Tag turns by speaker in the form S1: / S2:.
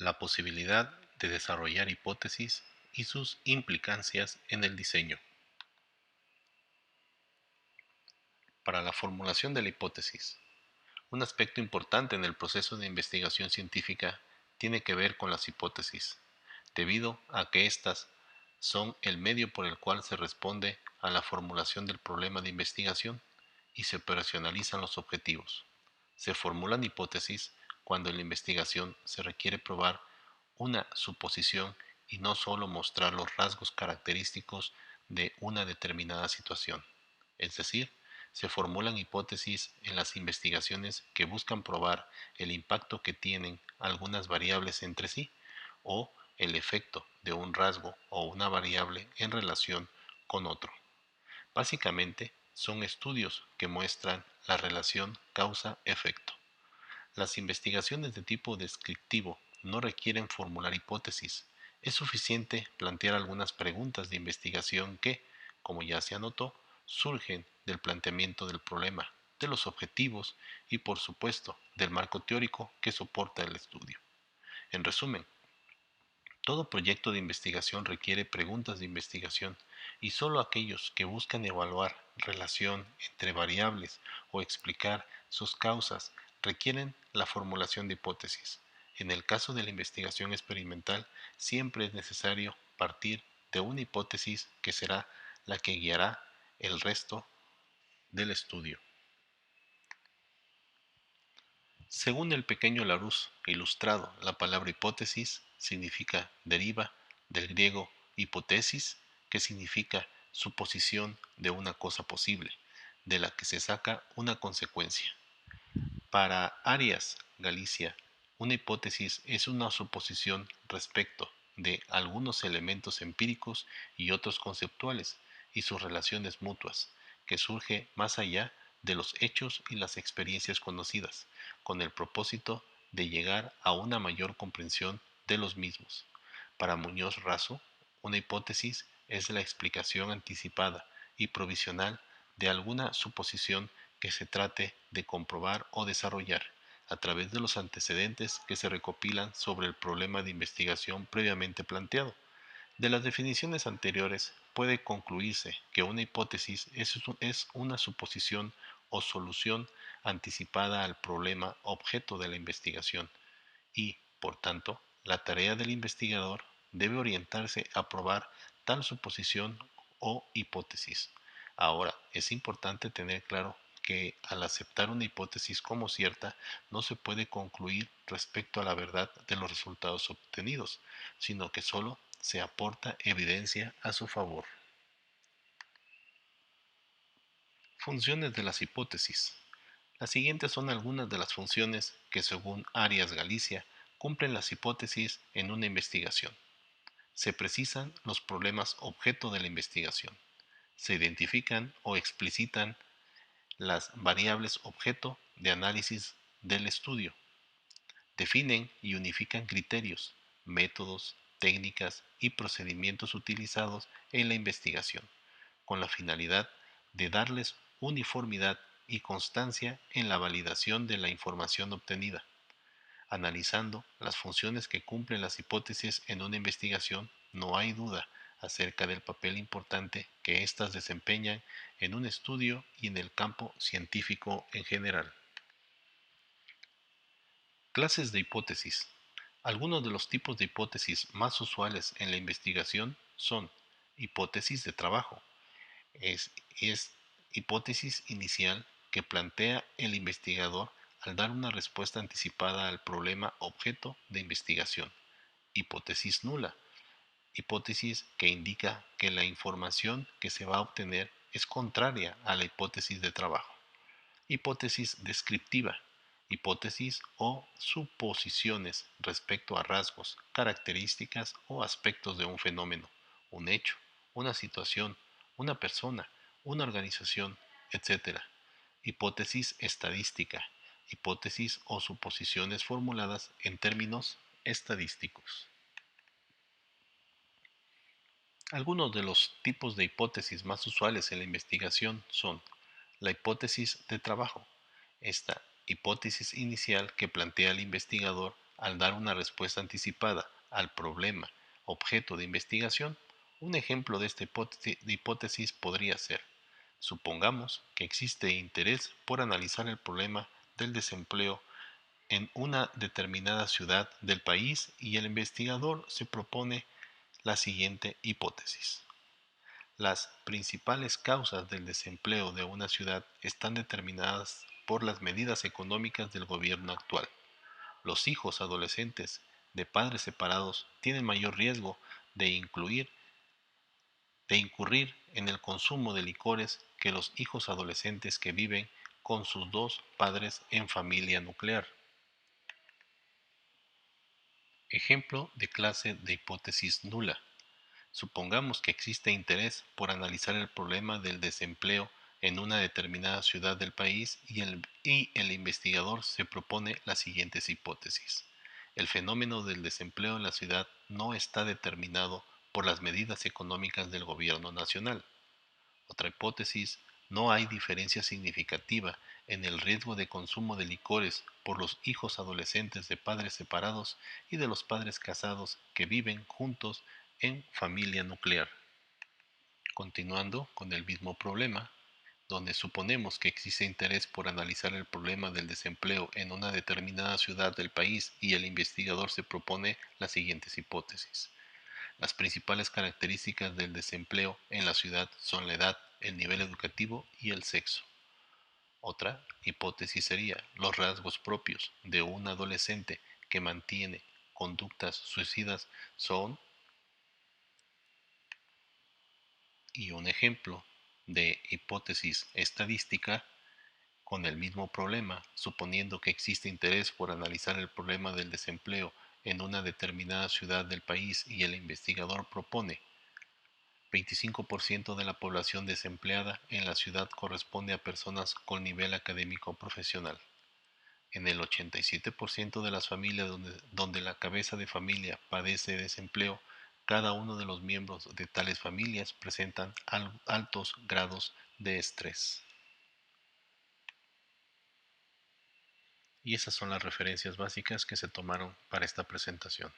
S1: la posibilidad de desarrollar hipótesis y sus implicancias en el diseño. Para la formulación de la hipótesis, un aspecto importante en el proceso de investigación científica tiene que ver con las hipótesis, debido a que éstas son el medio por el cual se responde a la formulación del problema de investigación y se operacionalizan los objetivos. Se formulan hipótesis cuando en la investigación se requiere probar una suposición y no solo mostrar los rasgos característicos de una determinada situación. Es decir, se formulan hipótesis en las investigaciones que buscan probar el impacto que tienen algunas variables entre sí o el efecto de un rasgo o una variable en relación con otro. Básicamente, son estudios que muestran la relación causa-efecto. Las investigaciones de tipo descriptivo no requieren formular hipótesis. Es suficiente plantear algunas preguntas de investigación que, como ya se anotó, surgen del planteamiento del problema, de los objetivos y, por supuesto, del marco teórico que soporta el estudio. En resumen, todo proyecto de investigación requiere preguntas de investigación y solo aquellos que buscan evaluar relación entre variables o explicar sus causas requieren la formulación de hipótesis. En el caso de la investigación experimental, siempre es necesario partir de una hipótesis que será la que guiará el resto del estudio. Según el pequeño Larousse ilustrado, la palabra hipótesis deriva del griego hipotesis, que significa suposición de una cosa posible, de la que se saca una consecuencia. Para Arias Galicia, una hipótesis es una suposición respecto de algunos elementos empíricos y otros conceptuales y sus relaciones mutuas, que surge más allá de los hechos y las experiencias conocidas, con el propósito de llegar a una mayor comprensión de los mismos. Para Muñoz Raso, una hipótesis es la explicación anticipada y provisional de alguna suposición que se trate de comprobar o desarrollar a través de los antecedentes que se recopilan sobre el problema de investigación previamente planteado. De las definiciones anteriores puede concluirse que una hipótesis es una suposición o solución anticipada al problema objeto de la investigación y, por tanto, la tarea del investigador debe orientarse a probar tal suposición o hipótesis. Ahora, es importante tener claro que al aceptar una hipótesis como cierta, no se puede concluir respecto a la verdad de los resultados obtenidos, sino que solo se aporta evidencia a su favor. Funciones de las hipótesis. Las siguientes son algunas de las funciones que, según Arias Galicia, cumplen las hipótesis en una investigación. Se precisan los problemas objeto de la investigación. Se identifican o explicitan las variables objeto de análisis del estudio. Definen y unifican criterios, métodos, técnicas y procedimientos utilizados en la investigación, con la finalidad de darles uniformidad y constancia en la validación de la información obtenida. Analizando las funciones que cumplen las hipótesis en una investigación, no hay duda acerca del papel importante que éstas desempeñan en un estudio y en el campo científico en general. Clases de hipótesis. Algunos de los tipos de hipótesis más usuales en la investigación son hipótesis de trabajo. Es hipótesis inicial que plantea el investigador al dar una respuesta anticipada al problema objeto de investigación. Hipótesis nula. Hipótesis que indica que la información que se va a obtener es contraria a la hipótesis de trabajo. Hipótesis descriptiva. Hipótesis o suposiciones respecto a rasgos, características o aspectos de un fenómeno, un hecho, una situación, una persona, una organización, etc. Hipótesis estadística. Hipótesis o suposiciones formuladas en términos estadísticos. Algunos de los tipos de hipótesis más usuales en la investigación son la hipótesis de trabajo. Esta hipótesis inicial que plantea el investigador al dar una respuesta anticipada al problema objeto de investigación. Un ejemplo de esta hipótesis podría ser: supongamos que existe interés por analizar el problema del desempleo en una determinada ciudad del país y el investigador se propone la siguiente hipótesis. Las principales causas del desempleo de una ciudad están determinadas por las medidas económicas del gobierno actual. Los hijos adolescentes de padres separados tienen mayor riesgo de incurrir en el consumo de licores que los hijos adolescentes que viven con sus dos padres en familia nuclear. Ejemplo de clase de hipótesis nula. Supongamos que existe interés por analizar el problema del desempleo en una determinada ciudad del país y el investigador se propone las siguientes hipótesis. El fenómeno del desempleo en la ciudad no está determinado por las medidas económicas del gobierno nacional. Otra hipótesis: no hay diferencia significativa en el riesgo de consumo de licores por los hijos adolescentes de padres separados y de los padres casados que viven juntos en familia nuclear. Continuando con el mismo problema, donde suponemos que existe interés por analizar el problema del desempleo en una determinada ciudad del país y el investigador se propone las siguientes hipótesis. Las principales características del desempleo en la ciudad son la edad, el nivel educativo y el sexo. Otra hipótesis sería: los rasgos propios de un adolescente que mantiene conductas suicidas son. Y un ejemplo de hipótesis estadística con el mismo problema, suponiendo que existe interés por analizar el problema del desempleo en una determinada ciudad del país y el investigador propone 25% de la población desempleada en la ciudad corresponde a personas con nivel académico profesional. En el 87% de las familias donde la cabeza de familia padece desempleo, cada uno de los miembros de tales familias presentan altos grados de estrés. Y esas son las referencias básicas que se tomaron para esta presentación.